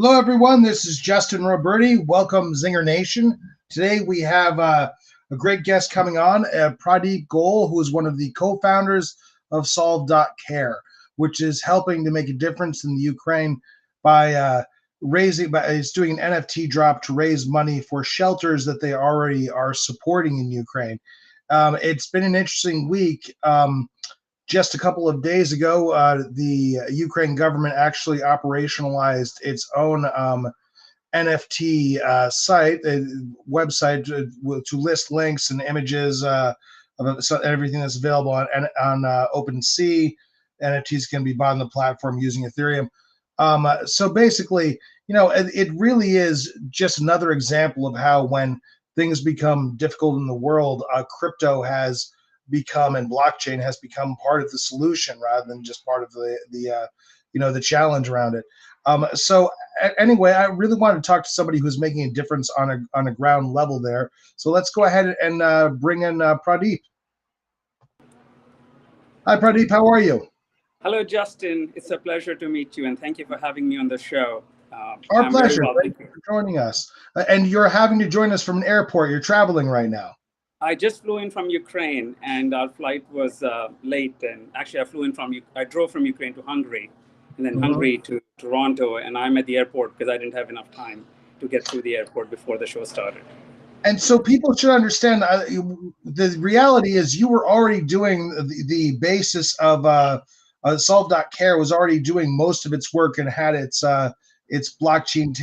Hello, everyone. This is Justin Roberti. Welcome, Zinger Nation. Today we have a great guest coming on, Pradeep Goel, who is one of the co-founders of Solve.Care, which is helping to make a difference in the Ukraine by it's doing an NFT drop to raise money for shelters that they already are supporting in Ukraine. It's been an interesting week. Just a couple of days ago, the Ukraine government actually operationalized its own NFT website to list links and images of everything that's available on OpenSea. NFTs can be bought on the platform using Ethereum. So basically, it really is just another example of how when things become difficult in the world, crypto has become and blockchain has become part of the solution rather than just part of the challenge around it. So anyway, I really wanted to talk to somebody who's making a difference on a ground level there. So let's go ahead and bring in Pradeep. Hi, Pradeep. How are you? Hello, Justin. It's a pleasure to meet you, and thank you for having me on the show. Our pleasure. Thank you for joining us. And you're having to join us from an airport. You're traveling right now. I just flew in from Ukraine, and our flight was late. And actually, I drove from Ukraine to Hungary, and then Hungary to Toronto. And I'm at the airport because I didn't have enough time to get through the airport before the show started. And so people should understand the reality is you were already doing the basis of Solve.Care was already doing most of its work and had its blockchain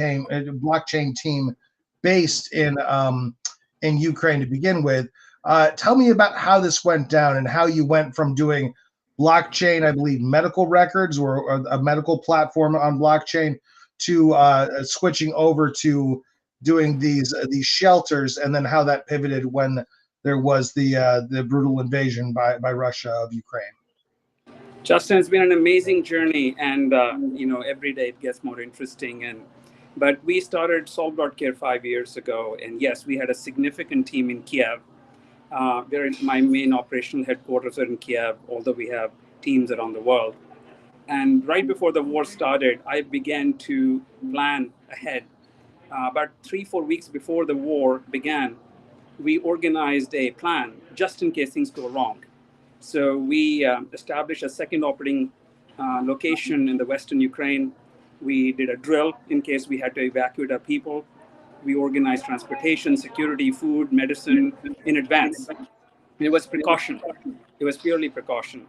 team based in Ukraine to begin with. Tell me about how this went down and how you went from doing blockchain, I believe, medical records or a medical platform on blockchain to switching over to doing these shelters, and then how that pivoted when there was the brutal invasion by Russia of Ukraine. Justin, it's been an amazing journey, and every day it gets more interesting. But we started Solve.Care 5 years ago, and yes, we had a significant team in Kiev. My main operational headquarters are in Kiev, although we have teams around the world. And right before the war started, I began to plan ahead. About 3-4 weeks before the war began, we organized a plan just in case things go wrong. So we established a second operating location in the Western Ukraine. We did a drill in case we had to evacuate our people. We organized transportation, security, food, medicine in advance. It was precaution. It was purely precaution.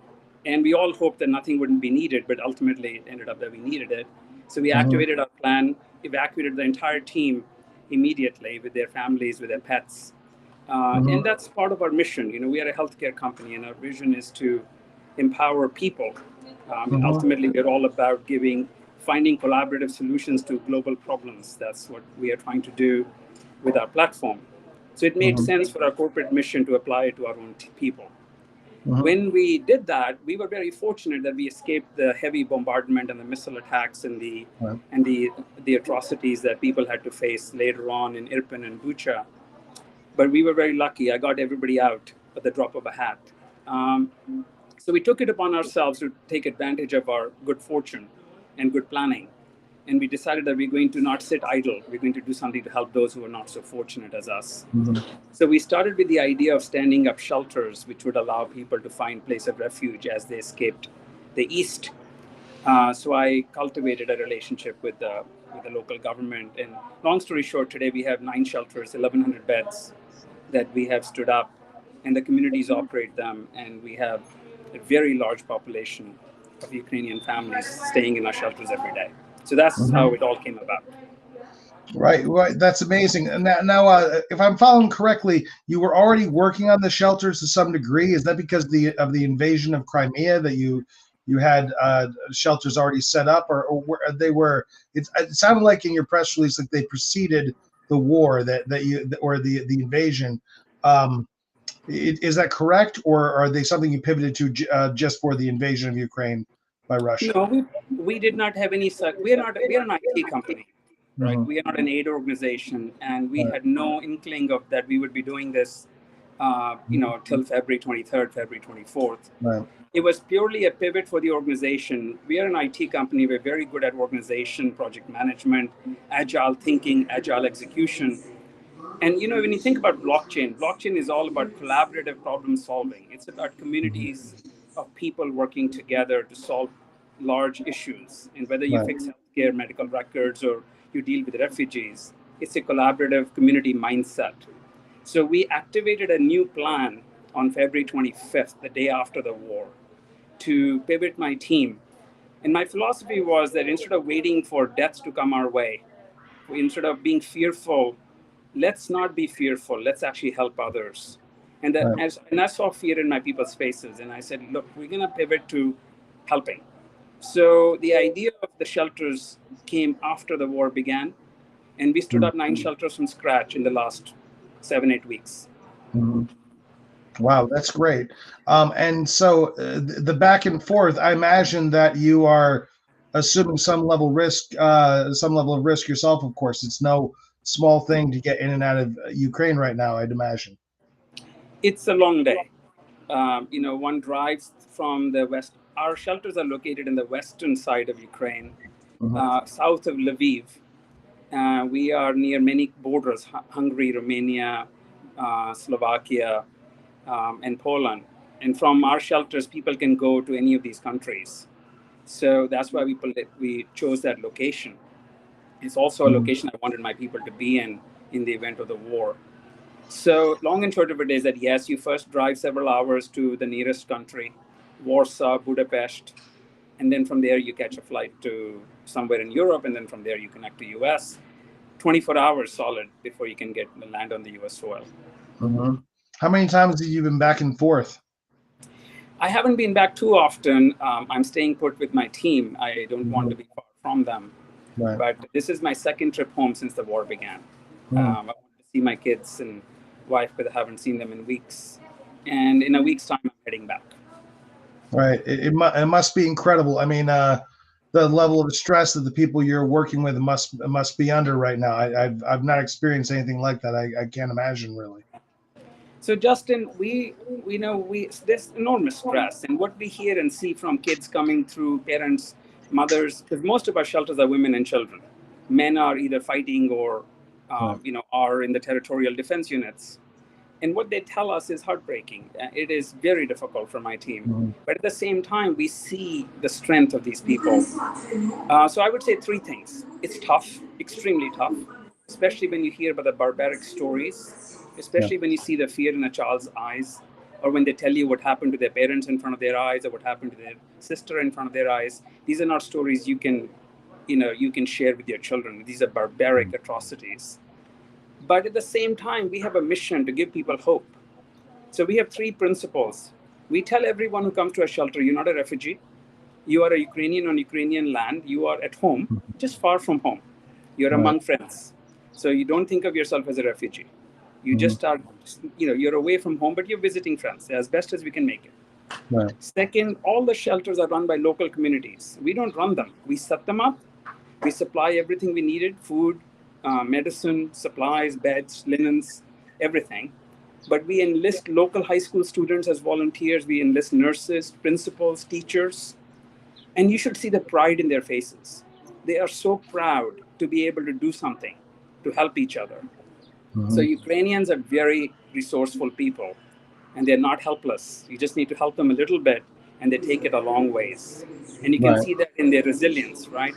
And we all hoped that nothing wouldn't be needed, but ultimately it ended up that we needed it. So we activated our plan, evacuated the entire team immediately with their families, with their pets. And that's part of our mission. We are a healthcare company, and our vision is to empower people. And ultimately, we're all about finding collaborative solutions to global problems. That's what we are trying to do with our platform. So it made sense for our corporate mission to apply it to our own people. When we did that, we were very fortunate that we escaped the heavy bombardment and the missile attacks and the atrocities that people had to face later on in Irpin and Bucha. But we were very lucky. I got everybody out at the drop of a hat. So we took it upon ourselves to take advantage of our good fortune and good planning. And we decided that we're going to not sit idle. We're going to do something to help those who are not so fortunate as us. So we started with the idea of standing up shelters, which would allow people to find place of refuge as they escaped the East. So I cultivated a relationship with the local government. And long story short, today we have 9 shelters, 1,100 beds that we have stood up, and the communities operate them. And we have a very large population of Ukrainian families staying in our shelters every day. So that's how it all came about. Right. That's amazing. And now, if I'm following correctly, you were already working on the shelters to some degree. Is that because of the invasion of Crimea that you had shelters already set up, or they were? It sounded like in your press release like they preceded the war or the invasion. Is that correct, or are they something you pivoted to just for the invasion of Ukraine by Russia? No, we did not have any such. We are an IT company, right? We are not an aid organization, and we had no inkling of that we would be doing this, till February 23rd, February 24th. It was purely a pivot for the organization. We are an IT company. We're very good at organization, project management, agile thinking, agile execution. And when you think about blockchain is all about collaborative problem solving. It's about communities of people working together to solve large issues. And whether you fix healthcare, medical records, or you deal with refugees, it's a collaborative community mindset. So we activated a new plan on February 25th, the day after the war, to pivot my team. And my philosophy was that instead of waiting for deaths to come our way, instead of being fearful, let's not be fearful. Let's actually help others. And I saw fear in my people's faces. And I said, look, we're going to pivot to helping. So the idea of the shelters came after the war began. And we stood up 9 shelters from scratch in the last 7-8 weeks. Wow, that's great. And so the back and forth, I imagine that you are assuming some level of risk yourself. Of course, it's no small thing to get in and out of Ukraine right now, I'd imagine. It's a long day. One drives from the west. Our shelters are located in the western side of Ukraine, south of Lviv. We are near many borders: Hungary, Romania, Slovakia, and Poland. And from our shelters, people can go to any of these countries. So that's why we chose that location. It's also a location I wanted my people to be in the event of the war. So long and short of it is that, yes, you first drive several hours to the nearest country, Warsaw, Budapest, and then from there you catch a flight to somewhere in Europe, and then from there you connect to US. 24 hours solid before you can land on the US soil. How many times have you been back and forth? I haven't been back too often. I'm staying put with my team. I don't want to be far from them. But this is my second trip home since the war began. I want to see my kids and wife, but I haven't seen them in weeks. And in a week's time, I'm heading back. Right. It must be incredible. I mean, the level of stress that the people you're working with must be under right now. I've not experienced anything like that. I can't imagine, really. So Justin, there's enormous stress, and what we hear and see from kids coming through, parents, mothers, because most of our shelters are women and children. Men are either fighting or are in the territorial defense units. And what they tell us is heartbreaking. It is very difficult for my team. But at the same time, we see the strength of these people. So I would say 3 things. It's tough, extremely tough, especially when you hear about the barbaric stories, especially when you see the fear in a child's eyes, or when they tell you what happened to their parents in front of their eyes, or what happened to their sister in front of their eyes. These are not stories you can share with your children. These are barbaric atrocities. But at the same time, we have a mission to give people hope. So we have 3 principles. We tell everyone who comes to a shelter, you're not a refugee. You are a Ukrainian on Ukrainian land. You are at home, just far from home. You're among friends. So you don't think of yourself as a refugee. You just are, you're away from home, but you're visiting friends as best as we can make it. Second, all the shelters are run by local communities. We don't run them. We set them up. We supply everything we needed: food, medicine, supplies, beds, linens, everything. But we enlist local high school students as volunteers. We enlist nurses, principals, teachers. And you should see the pride in their faces. They are so proud to be able to do something to help each other. So Ukrainians are very resourceful people, and they're not helpless. You just need to help them a little bit, and they take it a long ways. And you can see that in their resilience, right?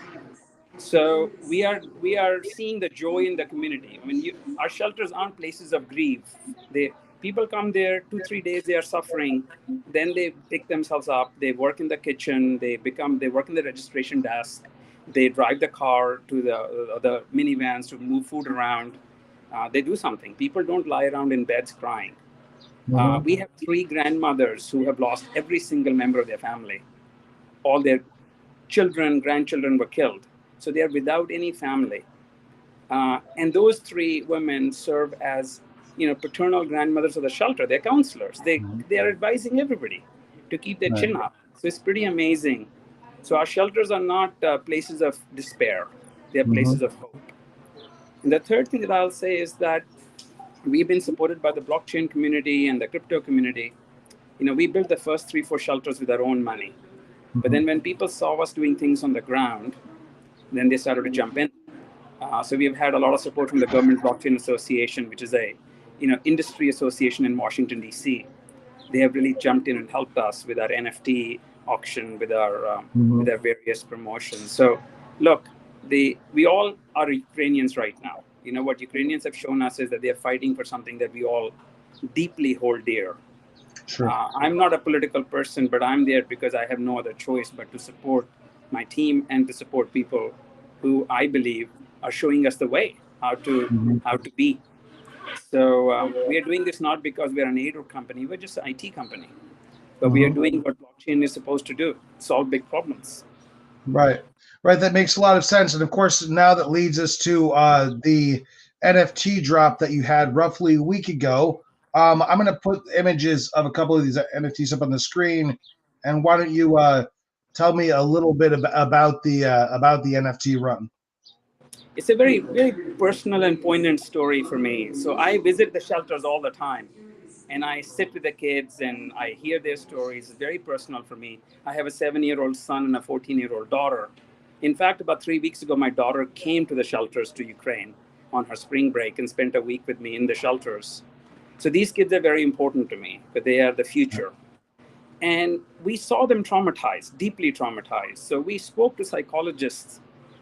So we are seeing the joy in the community. I mean, our shelters aren't places of grief. People come there 2-3 days, they are suffering, then they pick themselves up, they work in the kitchen, they work in the registration desk, they drive the car to the minivans to move food around. They do something. People don't lie around in beds crying. We have 3 grandmothers who have lost every single member of their family. All their children, grandchildren were killed. So they are without any family. And those 3 women serve as, paternal grandmothers of the shelter. They're counselors. They are advising everybody to keep their chin up. So it's pretty amazing. So our shelters are not places of despair. They're places of hope. And the third thing that I'll say is that we've been supported by the blockchain community and the crypto community. we built the first 3-4 shelters with our own money. But then when people saw us doing things on the ground, then they started to jump in. So we've had a lot of support from the Government Blockchain Association, which is a industry association in Washington, D.C. They have really jumped in and helped us with our NFT auction, with our various promotions. So look, we all are Ukrainians right now. What Ukrainians have shown us is that they are fighting for something that we all deeply hold dear. Sure. I'm not a political person, but I'm there because I have no other choice but to support my team and to support people who I believe are showing us the way how to be. So we are doing this not because we're an aid company, we're just an IT company, but we are doing what blockchain is supposed to do: solve big problems. Right. That makes a lot of sense. And of course, now that leads us to the NFT drop that you had roughly a week ago. I'm going to put images of a couple of these NFTs up on the screen. And why don't you tell me a little bit about the NFT run? It's a very, very personal and poignant story for me. So I visit the shelters all the time, and I sit with the kids and I hear their stories. It's very personal for me. I have a 7-year-old son and a 14-year-old daughter. In fact, about 3 weeks ago, my daughter came to the shelters to Ukraine on her spring break and spent a week with me in the shelters. So these kids are very important to me, but they are the future. And we saw them traumatized, deeply traumatized. So we spoke to psychologists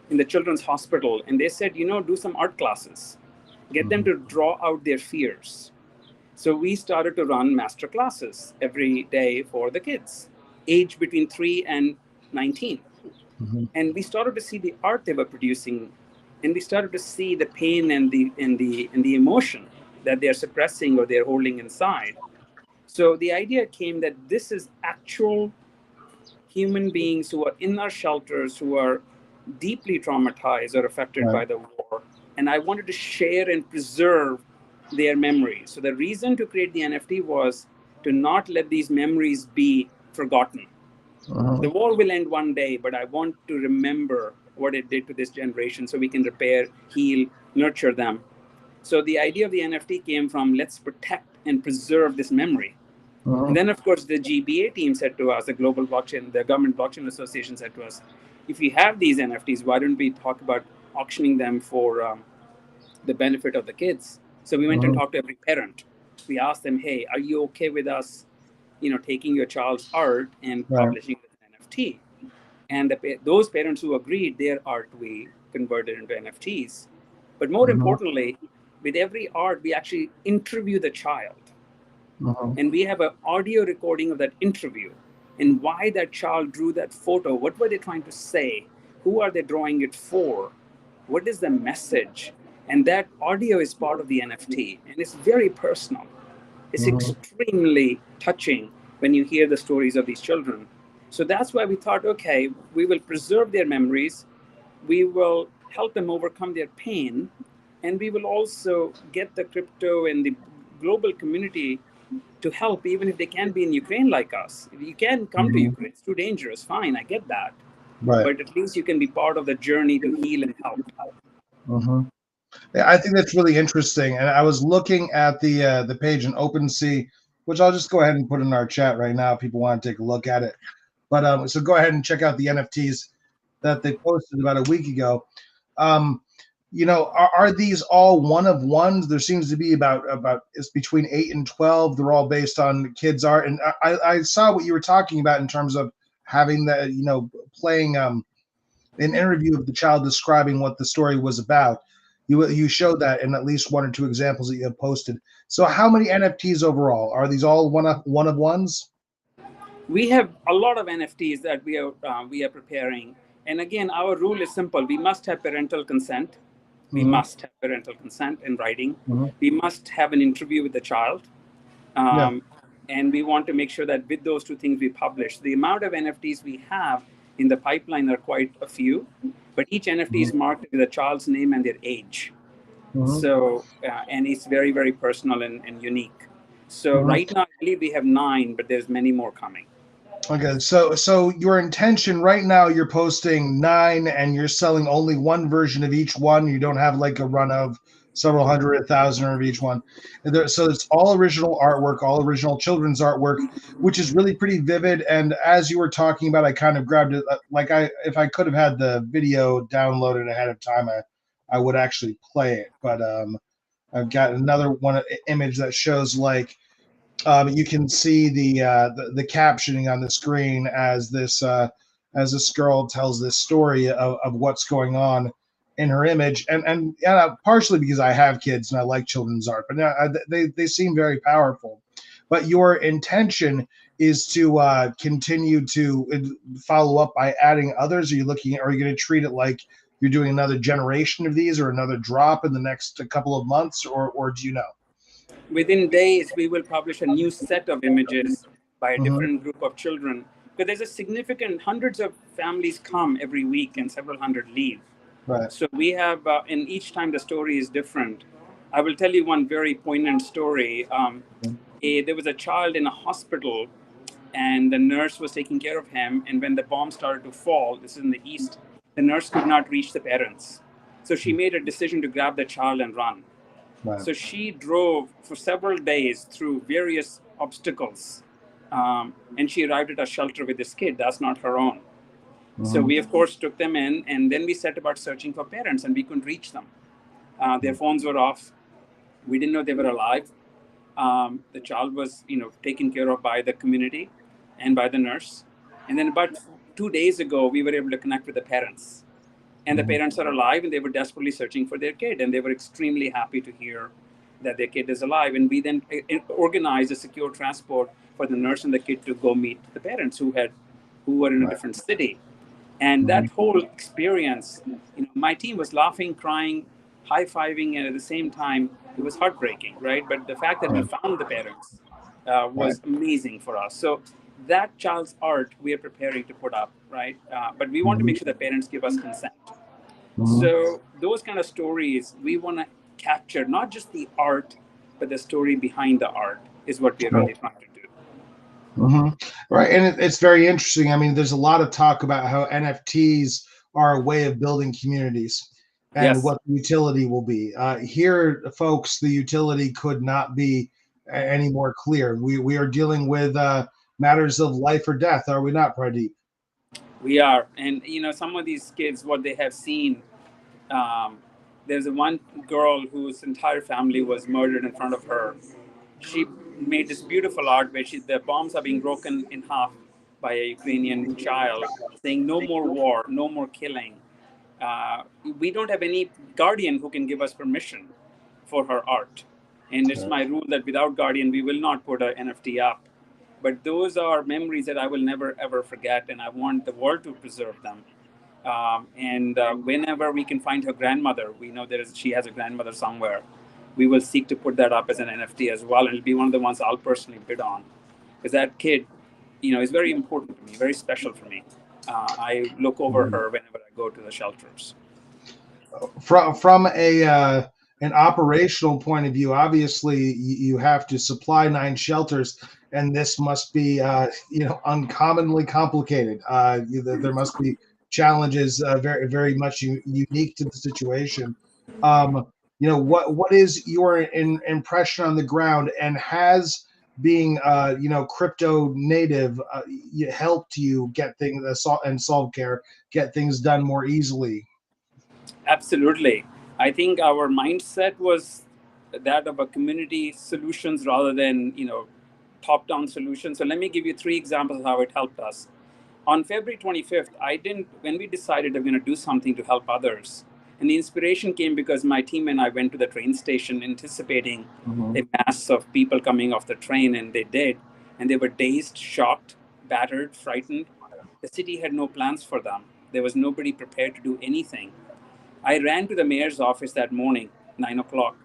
in the children's hospital, and they said, do some art classes, get them to draw out their fears. So we started to run master classes every day for the kids, aged between 3 and 19. And we started to see the art they were producing, and we started to see the pain and the emotion that they're suppressing or they're holding inside. So the idea came that this is actual human beings who are in our shelters, who are deeply traumatized or affected by the war. And I wanted to share and preserve their memories. So the reason to create the NFT was to not let these memories be forgotten. The war will end one day, but I want to remember what it did to this generation so we can repair, heal, nurture them. So the idea of the NFT came from, let's protect and preserve this memory. And then, of course, the GBA team said to us, the Government Blockchain Association said to us, if we have these NFTs, why don't we talk about auctioning them for the benefit of the kids? So we went and talked to every parent. We asked them, hey, are you okay with us, taking your child's art and publishing it as an NFT? And those parents who agreed, their art we converted into NFTs. But more importantly, with every art, we actually interview the child. And we have an audio recording of that interview and why that child drew that photo. What were they trying to say? Who are they drawing it for? What is the message? And that audio is part of the NFT, and it's very personal. It's extremely touching when you hear the stories of these children. So that's why we thought, okay, we will preserve their memories. We will help them overcome their pain. And we will also get the crypto and the global community to help, even if they can't be in Ukraine like us. If you can't come to Ukraine, it's too dangerous. Fine, I get that. But at least you can be part of the journey to heal and help. Yeah, I think that's really interesting. And I was looking at the page in OpenSea, which I'll just go ahead and put in our chat right now if people want to take a look at it. But so go ahead and check out the NFTs that they posted about a week ago. Are these all one of ones? There seems to be about it's between 8 and 12. They're all based on kids' art. And I saw what you were talking about in terms of having the, playing an interview of the child describing what the story was about. You showed that in at least 1 or 2 examples that you have posted. So how many NFTs overall? Are these all one of ones? We have a lot of NFTs that we are preparing. And again, our rule is simple. We must have parental consent. We must have parental consent in writing. We must have an interview with the child. And we want to make sure that with those 2 things we publish. The amount of NFTs we have in the pipeline are quite a few, but each NFT is marked with a child's name and their age. So, and it's very, very personal and unique. So right now, I believe we have 9, but there's many more coming. Okay, so your intention right now, you're posting 9 and you're selling only one version of each one. You don't have like a run of several hundred, 1,000 of each one. So it's all original artwork, all original children's artwork, which is really pretty vivid. And as you were talking about, I kind of grabbed it. If I could have had the video downloaded ahead of time, I would actually play it. But I've got another image that shows you can see the captioning on the screen as this girl tells this story of what's going on in her image, and partially because I have kids and I like children's art, but they seem very powerful. But your intention is to continue to follow up by adding others. Are you going to treat it like you're doing another generation of these or another drop in the next couple of months, or do you know? Within days, we will publish a new set of images by a different group of children. Because there's a significant, hundreds of families come every week and several hundred leave. Right. So we have, and each time the story is different. I will tell you one very poignant story. There was a child in a hospital and the nurse was taking care of him. And when the bomb started to fall, this is in the East, the nurse could not reach the parents. So she made a decision to grab the child and run. Right. So she drove for several days through various obstacles, and she arrived at a shelter with this kid. That's not her own. So we, of course, took them in, and then we set about searching for parents, and we couldn't reach them. Their phones were off. We didn't know they were alive. The child was, taken care of by the community and by the nurse. And then about 2 days ago, we were able to connect with the parents. And the parents are alive, and they were desperately searching for their kid. And they were extremely happy to hear that their kid is alive. And we then organized a secure transport for the nurse and the kid to go meet the parents who were in a different city. And that whole experience, my team was laughing, crying, high-fiving, and at the same time, it was heartbreaking, right? But the fact that we found the parents was amazing for us. So that child's art we are preparing to put up, right? But we want to make sure the parents give us consent. So those kind of stories, we want to capture not just the art, but the story behind the art is what we're really trying to do. Right. And it's very interesting. I mean, there's a lot of talk about how NFTs are a way of building communities and what the utility will be. Here, folks, the utility could not be any more clear. We are dealing with matters of life or death, are we not, Pradeep? We are. And, some of these kids, what they have seen, there's one girl whose entire family was murdered in front of her. She made this beautiful art where the bombs are being broken in half by a Ukrainian child, saying no more war, no more killing. We don't have any guardian who can give us permission for her art. And it's my rule that without guardian, we will not put an NFT up. But those are memories that I will never, ever forget. And I want the world to preserve them. Whenever we can find her grandmother, we know she has a grandmother somewhere. We will seek to put that up as an NFT as well. And it'll be one of the ones I'll personally bid on. Because that kid, is very important to me, very special for me. I look over her whenever I go to the shelters. From an operational point of view, obviously you have to supply 9 shelters, and this must be uncommonly complicated. There must be challenges very, very much unique to the situation. What is your impression on the ground, and has being crypto native helped you get things and Solve.Care get things done more easily? Absolutely. I think our mindset was that of a community solutions rather than top-down solutions. So let me give you 3 examples of how it helped us. On February 25th, when we decided that we're going to do something to help others, and the inspiration came because my team and I went to the train station anticipating a mass of people coming off the train, and they did. And they were dazed, shocked, battered, frightened. The city had no plans for them. There was nobody prepared to do anything. I ran to the mayor's office that morning, 9 o'clock.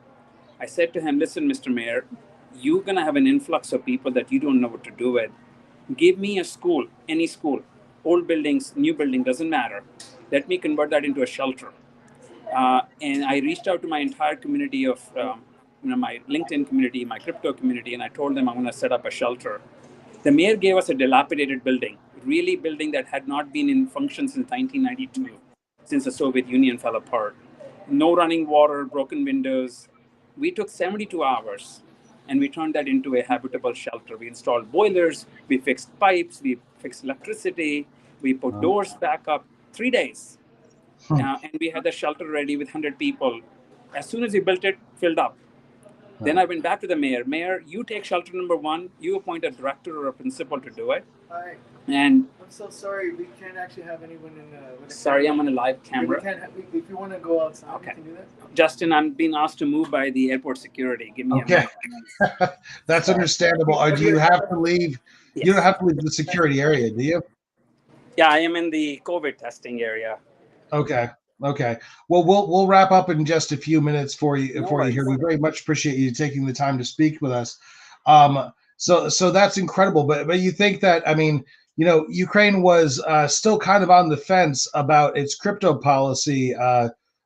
I said to him, listen, Mr. Mayor, you're going to have an influx of people that you don't know what to do with. Give me a school, any school, old buildings, new building, doesn't matter. Let me convert that into a shelter. And I reached out to my entire community of, my LinkedIn community, my crypto community, and I told them I'm going to set up a shelter. The mayor gave us a dilapidated building, really building that had not been in function since 1992, since the Soviet Union fell apart. no running water, broken windows. We took 72 hours and we turned that into a habitable shelter. We installed boilers, we fixed pipes, we fixed electricity, we put doors back up. 3 days. And we had the shelter ready with 100 people. As soon as we built it, filled up. Then I went back to the mayor. Mayor, you take shelter number 1. You appoint a director or a principal to do it. Hi. And I'm so sorry. We can't actually have anyone in with a sorry, camera. I'm on a live camera. We can't if you want to go outside, Okay. you can do that. Justin, I'm being asked to move by the airport security. Give me Okay. a minute. That's understandable. Do you have to leave? Yes. You don't have to leave the security area, do you? Yeah, I am in the COVID testing area. Okay. Okay. Well, we'll wrap up in just a few minutes for you here. We very much appreciate you taking the time to speak with us. So that's incredible. But you think that, I mean, you know, Ukraine was still kind of on the fence about its crypto policy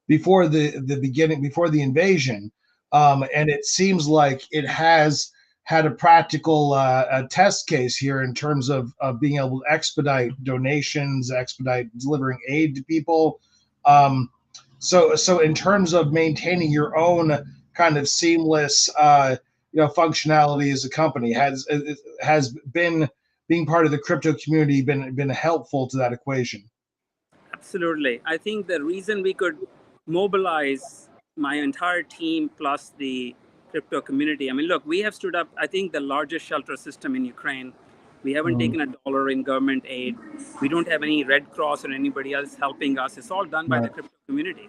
before the invasion, and it seems like it has had a practical test case here in terms of being able to expedite donations, expedite delivering aid to people. So in terms of maintaining your own kind of seamless, functionality as a company, has been being part of the crypto community been helpful to that equation? Absolutely. I think the reason we could mobilize my entire team plus the crypto community. I mean, look, we have stood up, I think, the largest shelter system in Ukraine. We haven't taken $1 in government aid. We don't have any Red Cross or anybody else helping us. It's all done by the crypto community.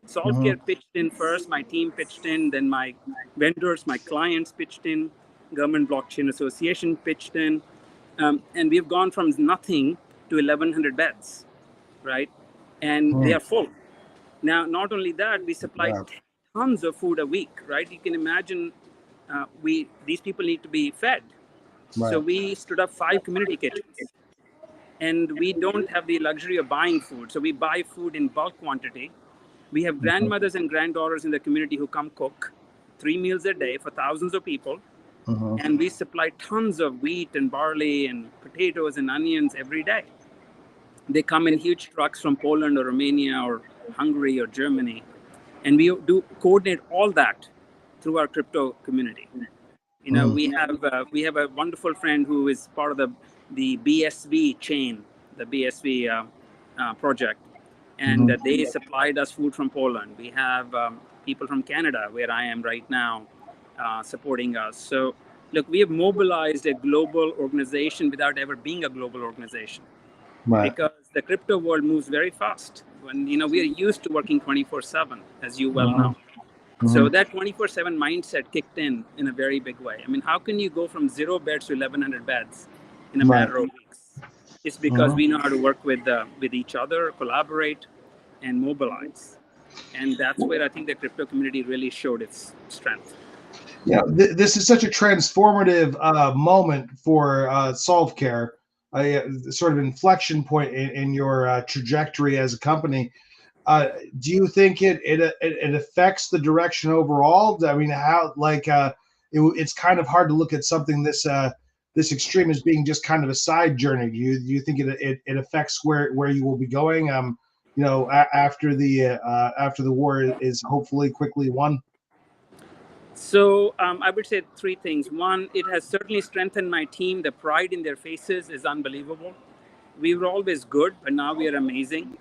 Solve.Care pitched in first, my team pitched in, then my vendors, my clients pitched in, Government Blockchain Association pitched in, and we've gone from nothing to 1,100 beds, right? And they are full. Now, not only that, we supply tons of food a week, right? You can imagine these people need to be fed. Right. So we stood up 5 community kitchens, and we don't have the luxury of buying food. So we buy food in bulk quantity. We have grandmothers and granddaughters in the community who come cook 3 meals a day for thousands of people. And we supply tons of wheat and barley and potatoes and onions every day. They come in huge trucks from Poland or Romania or Hungary or Germany. And we do coordinate all that through our crypto community. You know, we have a wonderful friend who is part of the BSV chain, the BSV project, and they supplied us food from Poland. We have people from Canada, where I am right now, supporting us. So, look, we have mobilized a global organization without ever being a global organization, because the crypto world moves very fast. When we are used to working 24/7, as you well know. So that 24/7 mindset kicked in a very big way. I mean, how can you go from 0 beds to 1,100 beds in a matter of weeks? It's because we know how to work with each other, collaborate, and mobilize. And that's where I think the crypto community really showed its strength. Yeah, this is such a transformative moment for Solve.Care, a sort of inflection point in your trajectory as a company. Do you think it affects the direction overall? I mean, how it's kind of hard to look at something this extreme as being just kind of a side journey. Do you think it affects where you will be going? After the war is hopefully quickly won. So I would say 3 things. One, it has certainly strengthened my team. The pride in their faces is unbelievable. We were always good, but now we are amazing.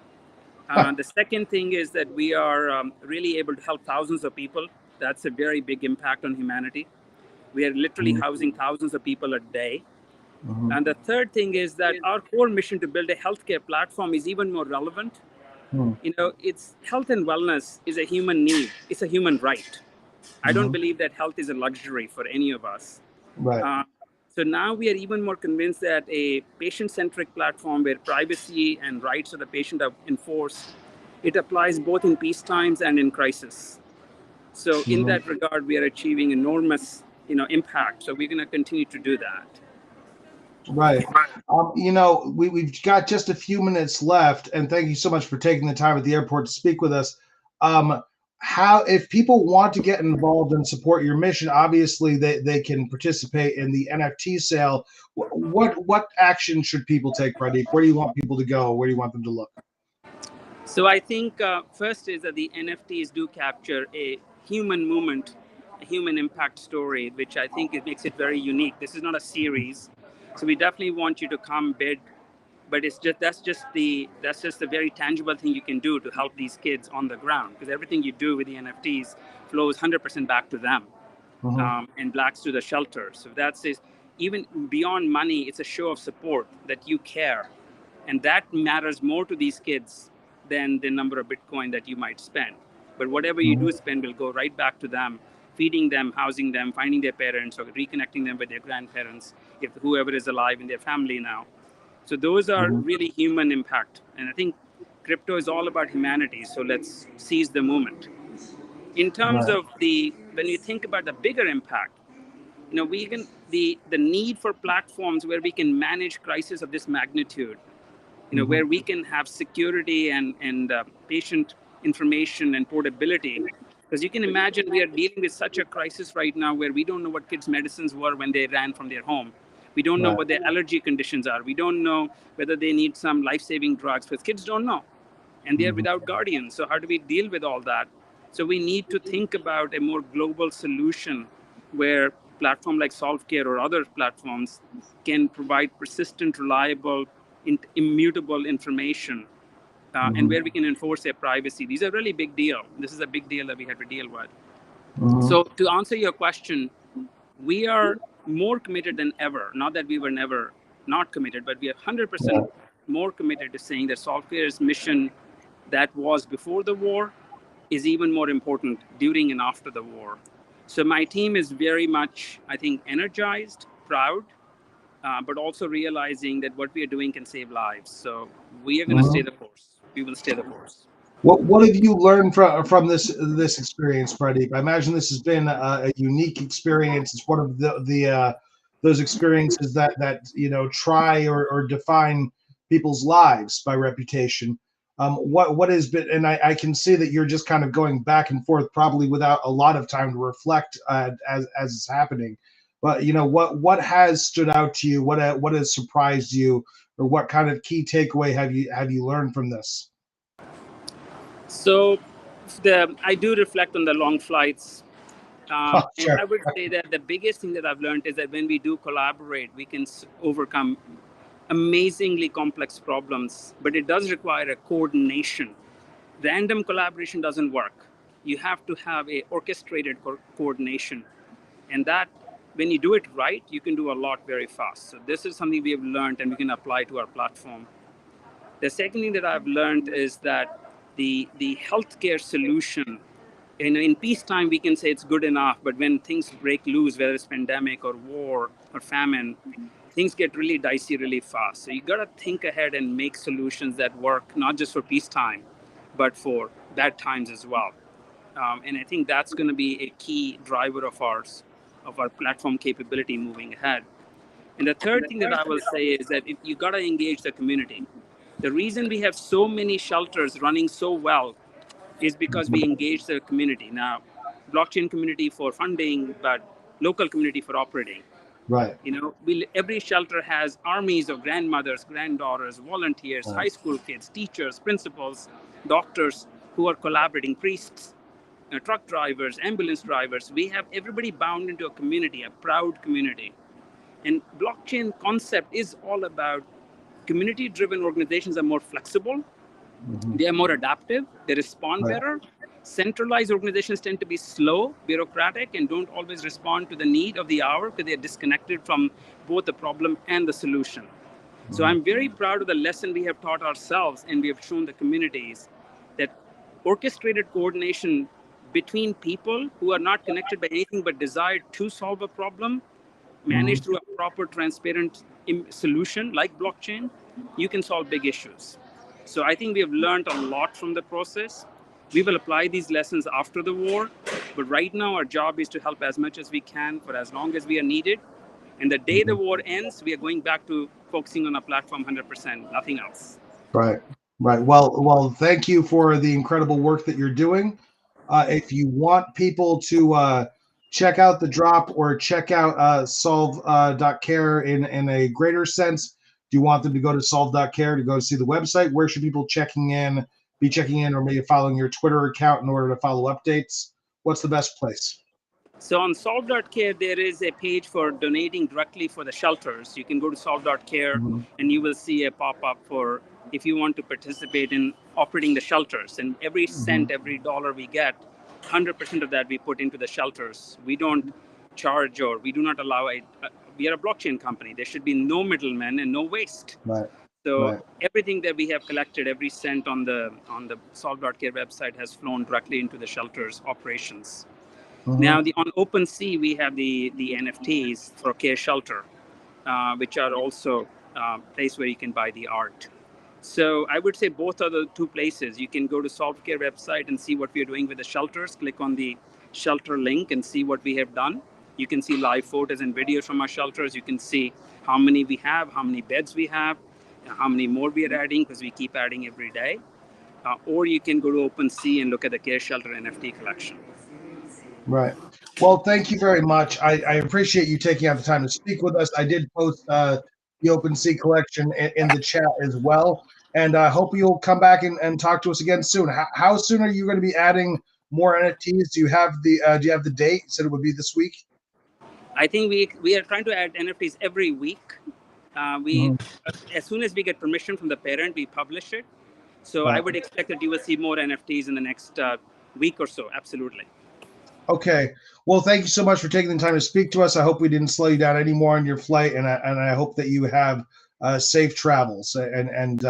The second thing is that we are really able to help thousands of people. That's a very big impact on humanity. We are literally housing thousands of people a day. And the third thing is that our core mission to build a healthcare platform is even more relevant. It's health and wellness is a human need. It's a human right. I don't believe that health is a luxury for any of us. Right. So now we are even more convinced that a patient-centric platform where privacy and rights of the patient are enforced, it applies both in peace times and in crisis. So in that regard, we are achieving enormous, impact. So we're going to continue to do that. Right. We've got just a few minutes left, and thank you so much for taking the time at the airport to speak with us. If people want to get involved and support your mission, obviously they can participate in the NFT sale. What action should people take, Pradeep? Where do you want people to go? Where do you want them to look? So I think first is that the NFTs do capture a human movement, a human impact story, which I think it makes it very unique. This is not a series, so we definitely want you to come bid, but that's just the very tangible thing you can do to help these kids on the ground, because everything you do with the NFTs flows 100% back to them, and blacks to the shelter. So that's is even beyond money, it's a show of support that you care, and that matters more to these kids than the number of Bitcoin that you might spend. But whatever you do spend will go right back to them, feeding them, housing them, finding their parents, or reconnecting them with their grandparents, if whoever is alive in their family now. So those are really human impact. And I think crypto is all about humanity. So let's seize the moment. In terms of when you think about the bigger impact, we can, the need for platforms where we can manage crisis of this magnitude, where we can have security and patient information and portability. Because you can imagine we are dealing with such a crisis right now where we don't know what kids' medicines were when they ran from their home. We don't know what their allergy conditions are. We don't know whether they need some life-saving drugs, because kids don't know. And they're without guardians. So how do we deal with all that? So we need to think about a more global solution where platform like Solve.Care or other platforms can provide persistent, reliable, immutable information, and where we can enforce their privacy. These are really big deal. This is a big deal that we have to deal with. So to answer your question, we are more committed than ever. Not that we were never not committed, but we are 100% more committed to saying that Solve.Care's mission that was before the war is even more important during and after the war. So my team is very much, I think, energized, proud, but also realizing that what we are doing can save lives. So we are going to stay the course. We will stay the course. What have you learned from this experience, Pradeep? I imagine this has been a unique experience. It's one of the those experiences that try or define people's lives by reputation. What has been, and I can see that you're just kind of going back and forth, probably without a lot of time to reflect as it's happening. But what has stood out to you? What has surprised you, or what kind of key takeaway have you learned from this? So I do reflect on the long flights. Sure. And I would say that the biggest thing that I've learned is that when we do collaborate, we can overcome amazingly complex problems, but it does require a coordination. Random collaboration doesn't work. You have to have a orchestrated coordination. And that, when you do it right, you can do a lot very fast. So this is something we have learned and we can apply to our platform. The second thing that I've learned is that the healthcare solution, in peacetime, we can say it's good enough, but when things break loose, whether it's pandemic or war or famine, things get really dicey really fast. So you got to think ahead and make solutions that work, not just for peacetime, but for bad times as well. And I think that's going to be a key driver of our platform capability moving ahead. And the third thing that I will say is that you got to engage the community. The reason we have so many shelters running so well is because we engage the community. Now, blockchain community for funding, but local community for operating. Right. Every shelter has armies of grandmothers, granddaughters, volunteers, high school kids, teachers, principals, doctors who are collaborating, priests, truck drivers, ambulance drivers. We have everybody bound into a community, a proud community. And blockchain concept is all about community-driven organizations are more flexible, they are more adaptive, they respond better. Centralized organizations tend to be slow, bureaucratic, and don't always respond to the need of the hour because they are disconnected from both the problem and the solution. So I'm very proud of the lesson we have taught ourselves and we have shown the communities that orchestrated coordination between people who are not connected by anything but desire to solve a problem, managed through a proper, transparent solution like blockchain, you can solve big issues. So I think we have learned a lot from the process. We will apply these lessons after the war, but right now our job is to help as much as we can for as long as we are needed. And the day the war ends, we are going back to focusing on our platform 100%, nothing else. Right. Well, thank you for the incredible work that you're doing. If you want people to check out the drop or check out Solve.Care in a greater sense, do you want them to go to Solve.Care to go see the website? Where should people checking in be checking in, or maybe following your Twitter account in order to follow updates, what's the best place? So on Solve.Care, there is a page for donating directly for the shelters. You can go to Solve.Care and you will see a pop-up for if you want to participate in operating the shelters. And every cent, every dollar we get, 100% of that we put into the shelters. We don't charge, or we do not allow we are a blockchain company. There should be no middlemen and no waste. Right. So everything that we have collected, every cent on the Solve.Care website has flown directly into the shelters operations. Now, on OpenSea, we have the NFTs for Care Shelter, which are also a place where you can buy the art. So I would say both are the two places. You can go to Solve.Care website and see what we are doing with the shelters. Click on the shelter link and see what we have done. You can see live photos and videos from our shelters. You can see how many we have, how many beds we have, how many more we are adding, because we keep adding every day. Or you can go to OpenSea and look at the Care Shelter NFT collection. Right. Well, thank you very much. I appreciate you taking out the time to speak with us. I did post the OpenSea collection in the chat as well. And I hope you'll come back and talk to us again soon. How soon are you going to be adding more NFTs? Do you have the date? You said it would be this week? I think we are trying to add NFTs every week. As soon as we get permission from the parent, we publish it. So I would expect that you will see more NFTs in the next week or so. Absolutely. Okay. Well, thank you so much for taking the time to speak to us. I hope we didn't slow you down any more on your flight, and I hope that you have safe travels and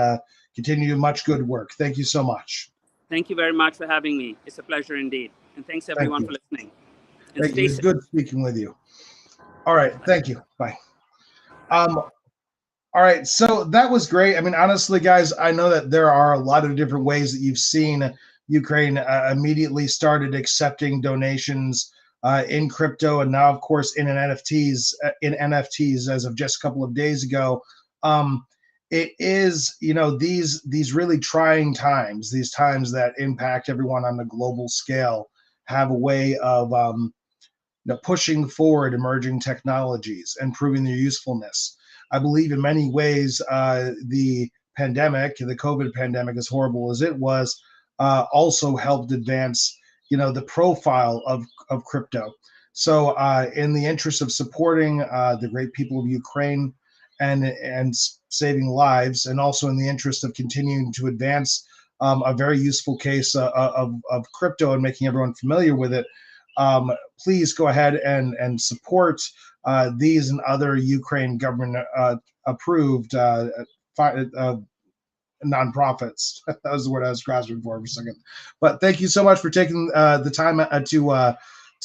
continue to do much good work. Thank you so much. Thank you very much for having me. It's a pleasure indeed. And thanks everyone for listening. And thank you. It's good speaking with you. All right. Thank you. Bye. All right. So that was great. I mean, honestly, guys, I know that there are a lot of different ways that you've seen Ukraine immediately started accepting donations in crypto, and now, of course, in NFTs as of just a couple of days ago. It is, these really trying times, these times that impact everyone on the global scale, have a way of pushing forward emerging technologies and proving their usefulness. I believe in many ways the COVID pandemic, as horrible as it was, also helped advance, the profile of crypto. So in the interest of supporting the great people of Ukraine and saving lives, and also in the interest of continuing to advance a very useful case of crypto and making everyone familiar with it, please go ahead and support these and other Ukraine government approved nonprofits. That was the word I was grasping for a second. But thank you so much for taking the time to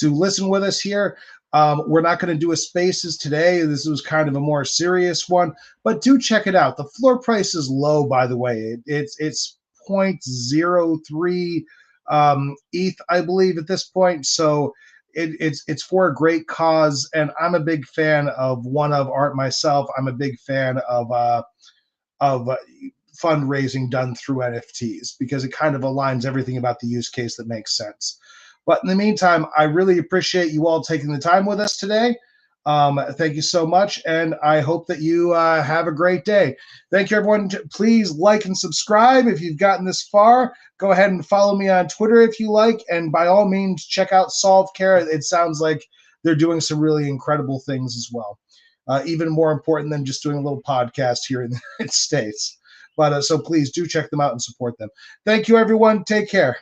listen with us here. We're not going to do a Spaces today. This was kind of a more serious one, but do check it out. The floor price is low, by the way. It's 0.03 ETH, I believe, at this point. So it's for a great cause, and I'm a big fan of art myself. I'm a big fan of fundraising done through NFTs, because it kind of aligns everything about the use case that makes sense. But in the meantime, I really appreciate you all taking the time with us today. Thank you so much, and I hope that you have a great day. Thank you, everyone. Please like and subscribe if you've gotten this far. Go ahead and follow me on Twitter if you like, and by all means, check out Solve.Care. It sounds like they're doing some really incredible things as well. Even more important than just doing a little podcast here in the United States. But so please do check them out and support them. Thank you, everyone. Take care.